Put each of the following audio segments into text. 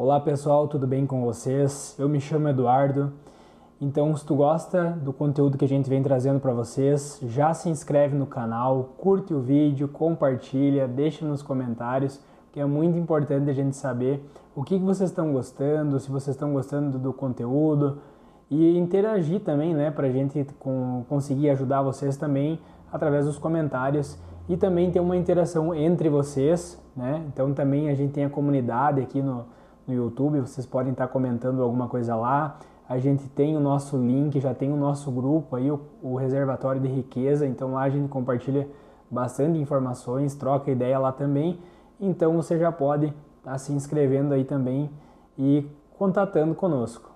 Olá pessoal, tudo bem com vocês? Eu me chamo Eduardo. Então, se tu gosta do conteúdo que a gente vem trazendo para vocês, já se inscreve no canal, curte o vídeo, compartilha, deixa nos comentários, que é muito importante a gente saber o que vocês estão gostando, se vocês estão gostando do conteúdo e interagir também, né, para a gente conseguir ajudar vocês também através dos comentários e também ter uma interação entre vocês, né? Então também a gente tem a comunidade aqui no YouTube, vocês podem estar comentando alguma coisa lá. A gente tem o nosso link, já tem o nosso grupo aí, o Reservatório de Riqueza, então lá a gente compartilha bastante informações, troca ideia lá também, então você já pode estar se inscrevendo aí também e contatando conosco.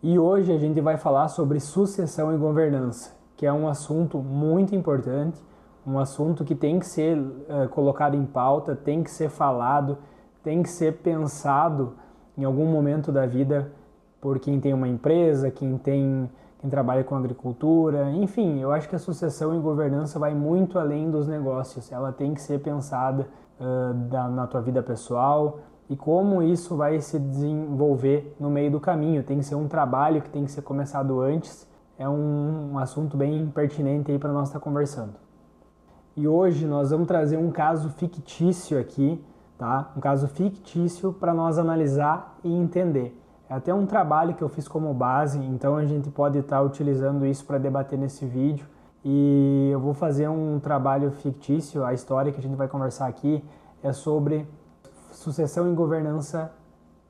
E hoje a gente vai falar sobre sucessão e governança, que é um assunto muito importante, um assunto que tem que ser colocado em pauta, tem que ser falado, tem que ser pensado em algum momento da vida por quem tem uma empresa, quem trabalha com agricultura, enfim, eu acho que a sucessão e governança vai muito além dos negócios, ela tem que ser pensada na tua vida pessoal e como isso vai se desenvolver no meio do caminho, tem que ser um trabalho que tem que ser começado antes, é um assunto bem pertinente aí para nós estar conversando. E hoje nós vamos trazer um caso fictício aqui, tá? Um caso fictício para nós analisar e entender. É até um trabalho que eu fiz como base, então a gente pode estar utilizando isso para debater nesse vídeo. E eu vou fazer um trabalho fictício, a história que a gente vai conversar aqui é sobre sucessão e governança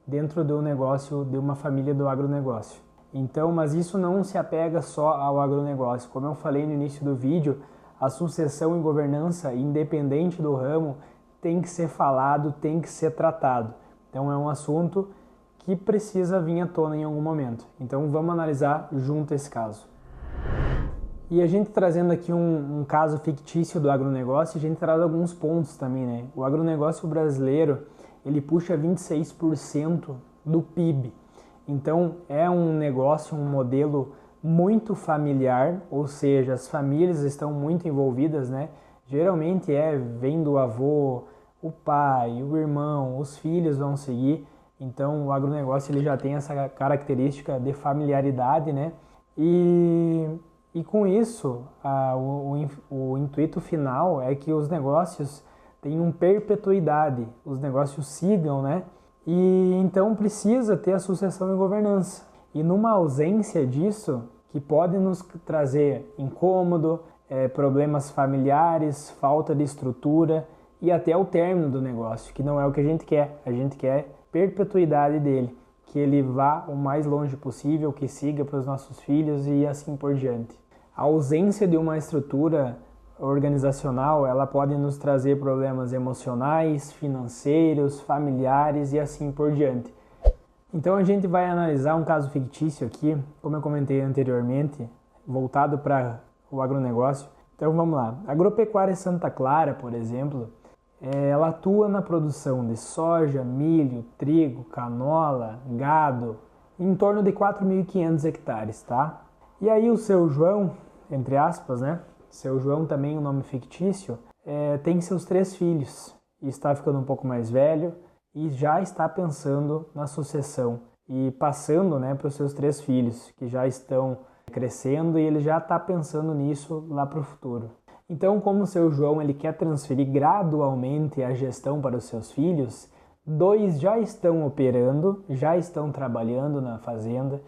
dentro do negócio de uma família do agronegócio. Então, mas isso não se apega só ao agronegócio. Como eu falei no início do vídeo, a sucessão e governança, independente do ramo, tem que ser falado, tem que ser tratado. Então é um assunto que precisa vir à tona em algum momento. Então vamos analisar junto esse caso. E a gente trazendo aqui um caso fictício do agronegócio, a gente traz alguns pontos também, né? O agronegócio brasileiro, ele puxa 26% do PIB. Então é um negócio, um modelo muito familiar, ou seja, as famílias estão muito envolvidas, né? Geralmente vem do avô, o pai, o irmão, os filhos vão seguir. Então o agronegócio ele já tem essa característica de familiaridade, né? E com isso, o intuito final é que os negócios tenham perpetuidade, os negócios sigam, né? E então precisa ter a sucessão e governança. E numa ausência disso, que pode nos trazer incômodo, problemas familiares, falta de estrutura e até o término do negócio, que não é o que a gente quer perpetuidade dele, que ele vá o mais longe possível, que siga para os nossos filhos e assim por diante. A ausência de uma estrutura organizacional, ela pode nos trazer problemas emocionais, financeiros, familiares e assim por diante. Então a gente vai analisar um caso fictício aqui, como eu comentei anteriormente, voltado para o agronegócio. Então vamos lá. A Agropecuária Santa Clara, por exemplo, ela atua na produção de soja, milho, trigo, canola, gado, em torno de 4.500 hectares, tá? E aí o seu João, entre aspas, né? Seu João também, um nome fictício, tem seus 3 filhos e está ficando um pouco mais velho e já está pensando na sucessão e passando, né, para os seus 3 filhos, que já estão crescendo e ele já está pensando nisso lá para o futuro. Então, como o seu João ele quer transferir gradualmente a gestão para os seus filhos, 2 já estão operando, já estão trabalhando na fazenda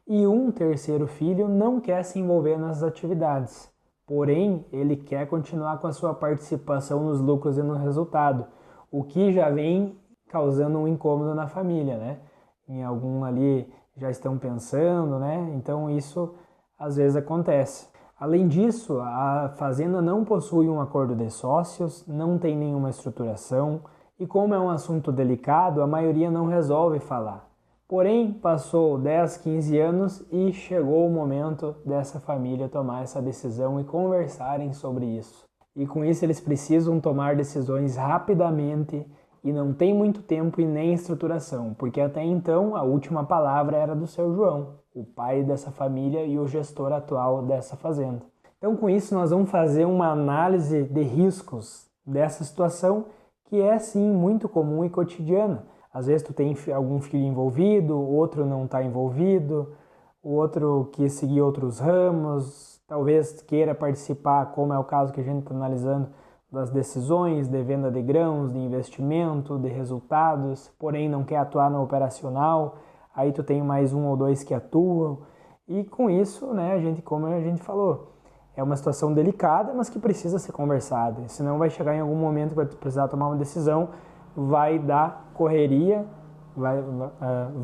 e um terceiro filho não quer se envolver nas atividades. Porém, ele quer continuar com a sua participação nos lucros e no resultado, o que já vem causando um incômodo na família, né? Em algum ali já estão pensando, né? Então isso às vezes acontece. Além disso, a fazenda não possui um acordo de sócios, não tem nenhuma estruturação e como é um assunto delicado, a maioria não resolve falar. Porém, passou 10, 15 anos e chegou o momento dessa família tomar essa decisão e conversarem sobre isso. E com isso eles precisam tomar decisões rapidamente e não tem muito tempo e nem estruturação, porque até então a última palavra era do seu João, o pai dessa família e o gestor atual dessa fazenda. Então com isso nós vamos fazer uma análise de riscos dessa situação que é sim muito comum e cotidiana. Às vezes tu tem algum filho envolvido, outro não está envolvido, o outro quis seguir outros ramos, talvez queira participar, como é o caso que a gente está analisando, das decisões de venda de grãos, de investimento, de resultados, porém não quer atuar no operacional, aí tu tem mais um ou dois que atuam, e com isso, né, como a gente falou, é uma situação delicada, mas que precisa ser conversada, senão vai chegar em algum momento que vai precisar tomar uma decisão, vai dar correria,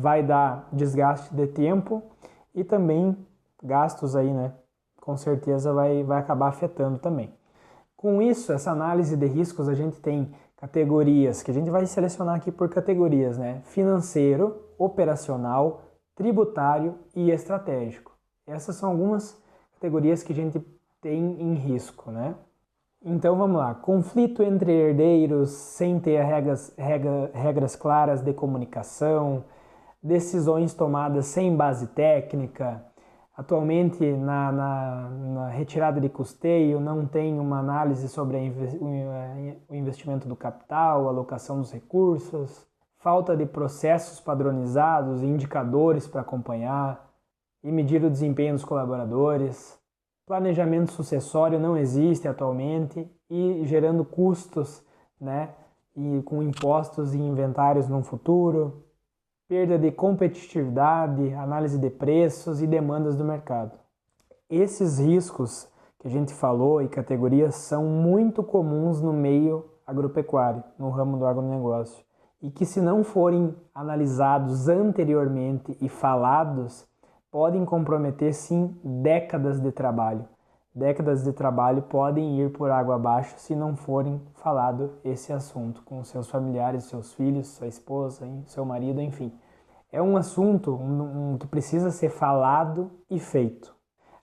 vai dar desgaste de tempo e também gastos aí, né? Com certeza vai acabar afetando também. Com isso, essa análise de riscos, a gente tem categorias, que a gente vai selecionar aqui por categorias, né? Financeiro, operacional, tributário e estratégico. Essas são algumas categorias que a gente tem em risco, né? Então vamos lá, conflito entre herdeiros sem ter regras claras de comunicação, decisões tomadas sem base técnica. Atualmente, na retirada de custeio, não tem uma análise sobre o investimento do capital, a alocação dos recursos, falta de processos padronizados e indicadores para acompanhar e medir o desempenho dos colaboradores. Planejamento sucessório não existe atualmente e gerando custos, né, e com impostos e inventários no futuro. Perda de competitividade, análise de preços e demandas do mercado. Esses riscos que a gente falou e categorias são muito comuns no meio agropecuário, no ramo do agronegócio, e que se não forem analisados anteriormente e falados, podem comprometer sim décadas de trabalho. Décadas de trabalho podem ir por água abaixo se não forem falado esse assunto com seus familiares, seus filhos, sua esposa, seu marido, enfim. É um assunto que precisa ser falado e feito.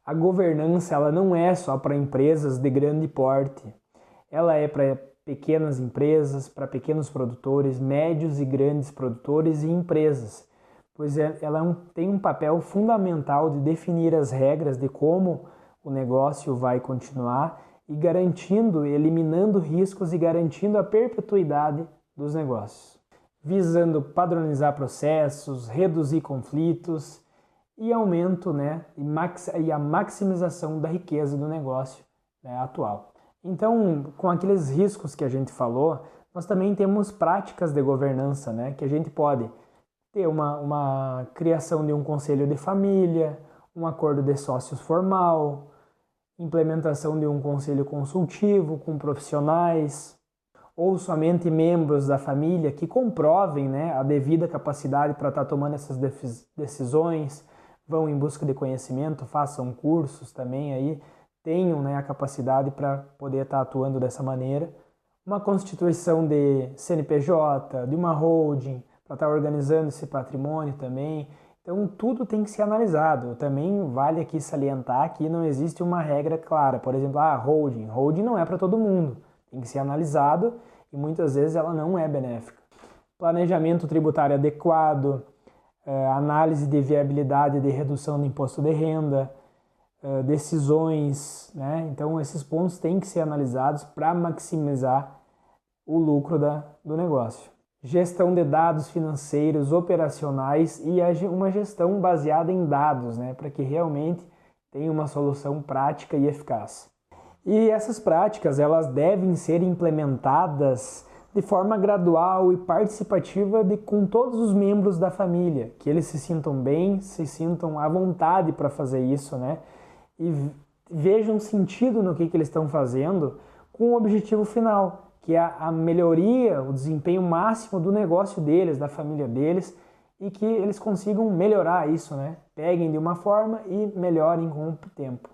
A governança ela não é só para empresas de grande porte, ela é para pequenas empresas, para pequenos produtores, médios e grandes produtores e empresas, pois ela tem um papel fundamental de definir as regras de como o negócio vai continuar e eliminando riscos e garantindo a perpetuidade dos negócios, visando padronizar processos, reduzir conflitos e aumento, né, e a maximização da riqueza do negócio, né, atual. Então, com aqueles riscos que a gente falou, nós também temos práticas de governança, né, que a gente pode ter uma criação de um conselho de família, um acordo de sócios formal, implementação de um conselho consultivo com profissionais, ou somente membros da família que comprovem, né, a devida capacidade para estar tomando essas decisões, vão em busca de conhecimento, façam cursos também aí, tenham, né, a capacidade para poder estar atuando dessa maneira. Uma constituição de CNPJ, de uma holding, para estar organizando esse patrimônio também. Então, tudo tem que ser analisado. Também vale aqui salientar que não existe uma regra clara. Por exemplo, holding. Holding não é para todo mundo. Tem que ser analisado e muitas vezes ela não é benéfica. Planejamento tributário adequado, análise de viabilidade de redução do imposto de renda, decisões, né? Então, esses pontos têm que ser analisados para maximizar o lucro do negócio. Gestão de dados financeiros, operacionais e uma gestão baseada em dados, né, para que realmente tenha uma solução prática e eficaz. E essas práticas elas devem ser implementadas de forma gradual e participativa com todos os membros da família, que eles se sintam bem, se sintam à vontade para fazer isso, né, e vejam sentido no que eles estão fazendo com o objetivo final, que é a melhoria, o desempenho máximo do negócio deles, da família deles, e que eles consigam melhorar isso, né? Peguem de uma forma e melhorem com o tempo.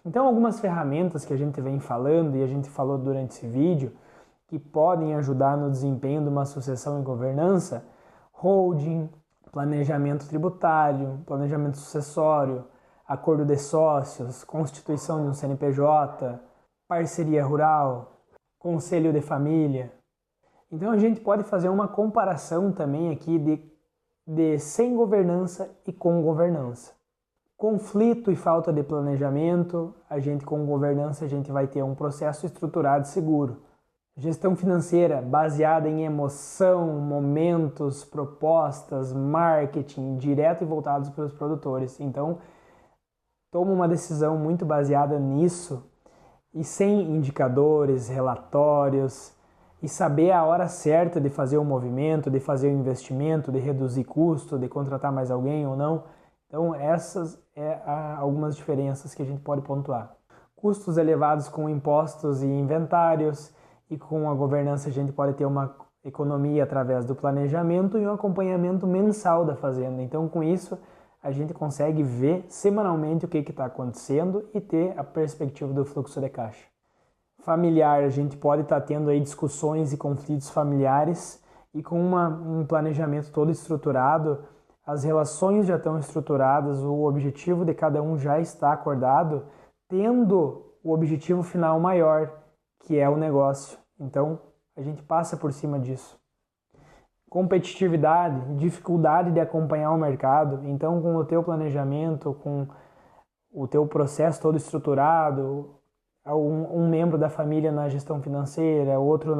Então, algumas ferramentas que a gente vem falando e a gente falou durante esse vídeo, que podem ajudar no desempenho de uma sucessão e governança: holding, planejamento tributário, planejamento sucessório, acordo de sócios, constituição de um CNPJ, parceria rural, conselho de família. Então a gente pode fazer uma comparação também aqui de sem governança e com governança. Conflito e falta de planejamento, com governança a gente vai ter um processo estruturado e seguro. Gestão financeira baseada em emoção, momentos, propostas, marketing, direto e voltados para os produtores. Então, toma uma decisão muito baseada nisso e sem indicadores, relatórios, e saber a hora certa de fazer o movimento, de fazer o investimento, de reduzir custo, de contratar mais alguém ou não. Então, essas algumas diferenças que a gente pode pontuar. Custos elevados com impostos e inventários, e com a governança a gente pode ter uma economia através do planejamento e um acompanhamento mensal da fazenda. Então, com isso, a gente consegue ver semanalmente o que está acontecendo e ter a perspectiva do fluxo de caixa. Familiar, a gente pode estar tendo aí discussões e conflitos familiares, e com um planejamento todo estruturado, as relações já estão estruturadas, o objetivo de cada um já está acordado, tendo o objetivo final maior, que é o negócio. Então, a gente passa por cima disso. Competitividade, dificuldade de acompanhar o mercado. Então, com o teu planejamento, com o teu processo todo estruturado, um membro da família na gestão financeira, outro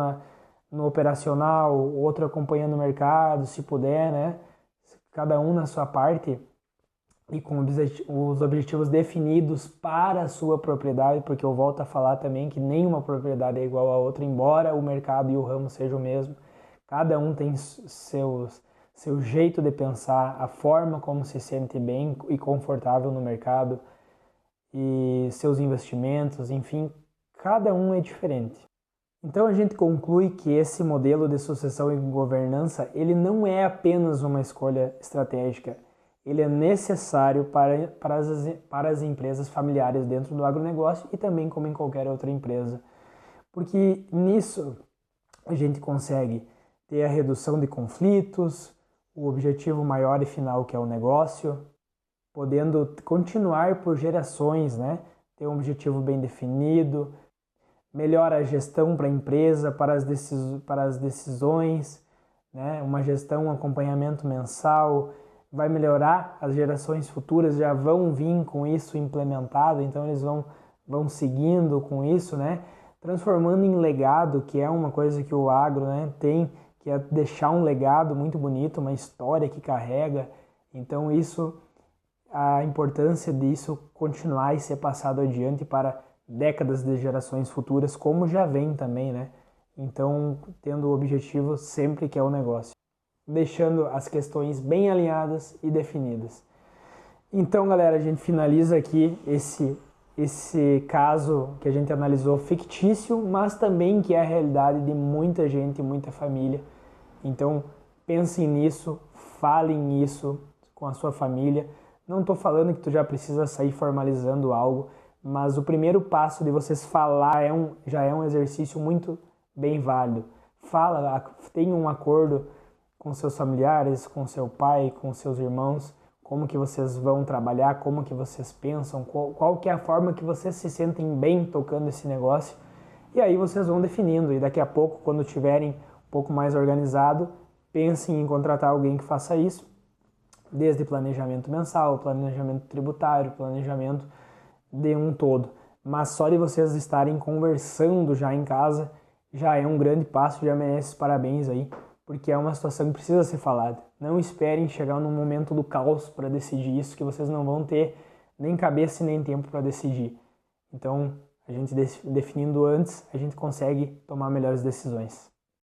no operacional, outro acompanhando o mercado, se puder, né? Cada um na sua parte e com os objetivos definidos para a sua propriedade, porque eu volto a falar também que nenhuma propriedade é igual a outra, embora o mercado e o ramo sejam o mesmo. Cada um tem seu jeito de pensar, a forma como se sente bem e confortável no mercado, e seus investimentos, enfim, cada um é diferente. Então a gente conclui que esse modelo de sucessão e governança, ele não é apenas uma escolha estratégica, ele é necessário para as empresas familiares dentro do agronegócio e também como em qualquer outra empresa, porque nisso a gente consegue ter a redução de conflitos, o objetivo maior e final que é o negócio, podendo continuar por gerações, né? Ter um objetivo bem definido, melhora a gestão para a empresa, para as decisões, né? Uma gestão, um acompanhamento mensal, vai melhorar, as gerações futuras já vão vir com isso implementado, então eles vão seguindo com isso, né? Transformando em legado, que é uma coisa que o agro, né, tem, que é deixar um legado muito bonito, uma história que carrega. Então isso, a importância disso continuar e ser passado adiante para décadas de gerações futuras, como já vem também, né? Então, tendo o objetivo sempre que é o negócio, deixando as questões bem alinhadas e definidas. Então, galera, a gente finaliza aqui esse caso que a gente analisou fictício, mas também que é a realidade de muita gente, muita família. Então, pensem nisso, falem nisso com a sua família. Não estou falando que tu já precisa sair formalizando algo, mas o primeiro passo de vocês falar já é um exercício muito bem válido. Fala, tenha um acordo com seus familiares, com seu pai, com seus irmãos, como que vocês vão trabalhar, como que vocês pensam, qual que é a forma que vocês se sentem bem tocando esse negócio. E aí vocês vão definindo, e daqui a pouco, quando tiverem um pouco mais organizado, pensem em contratar alguém que faça isso, desde planejamento mensal, planejamento tributário, planejamento de um todo. Mas só de vocês estarem conversando já em casa, já é um grande passo, já merece parabéns aí, porque é uma situação que precisa ser falada. Não esperem chegar no momento do caos para decidir isso, que vocês não vão ter nem cabeça e nem tempo para decidir. Então, a gente definindo antes, a gente consegue tomar melhores decisões.